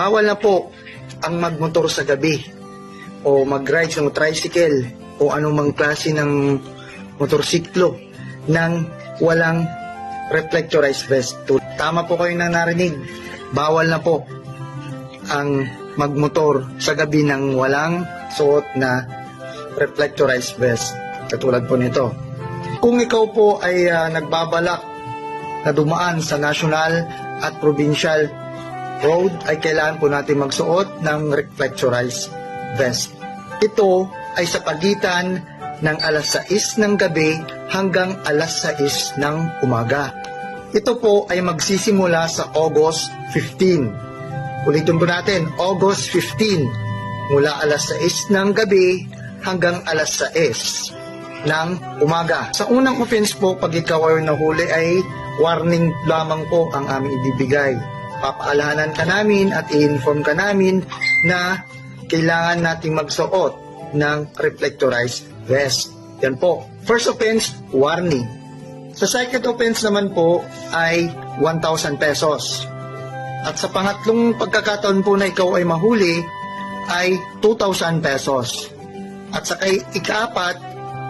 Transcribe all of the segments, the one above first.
bawal na po ang magmotor sa gabi o mag-ride ng tricycle o anumang klase ng motorsiklo nang walang reflectorized vest. Tama po kayo na narinig. Bawal na po ang magmotor sa gabi nang walang suot na reflectorized vest. Katulad po nito. Kung ikaw po ay nagbabalak na dumaan sa national at provincial road, ay kailangan po natin magsuot ng reflectorized vest. Ito ay sa pagitan ng alas 6 ng gabi hanggang alas 6 ng umaga. Ito po ay magsisimula sa August 15. Ulitin po natin, August 15, mula alas 6 ng gabi hanggang alas 6 ng umaga. Sa unang offense po, pag ikaw ay nahuli, ay warning lamang po ang aming ibibigay. Papaalahanan ka namin at i-inform ka namin na kailangan nating magsuot ng reflectorized vest. Yan po. First offense, warning. Sa second offense naman po ay 1,000 pesos. At sa pangatlong pagkakataon po na ikaw ay mahuli ay 2,000 pesos. At sa ika-apat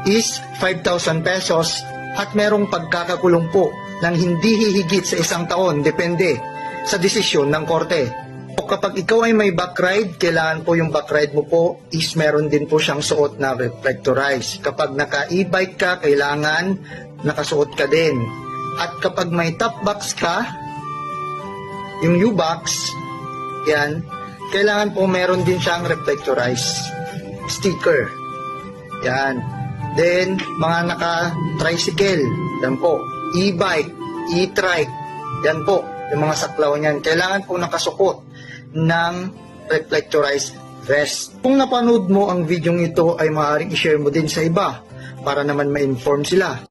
is 5,000 pesos at merong pagkakakulong po ng hindi hihigit sa 1 taon, depende sa desisyon ng korte. O kapag ikaw ay may backride, kailangan po yung backride mo po is meron din po siyang suot na reflectorized. Kapag naka-e-bike ka, kailangan nakasuot ka din. At kapag may top box ka, yung U-box, yan, kailangan po meron din siyang reflectorized sticker. Yan. Then, mga naka-tricycle, yan po. E-bike, e-trike, yan po. Yung mga saklaw niyan, kailangan po nakasuot ng reflectorized vest. Kung napanood mo ang video ito, ay maaaring i-share mo din sa iba para naman ma-inform sila.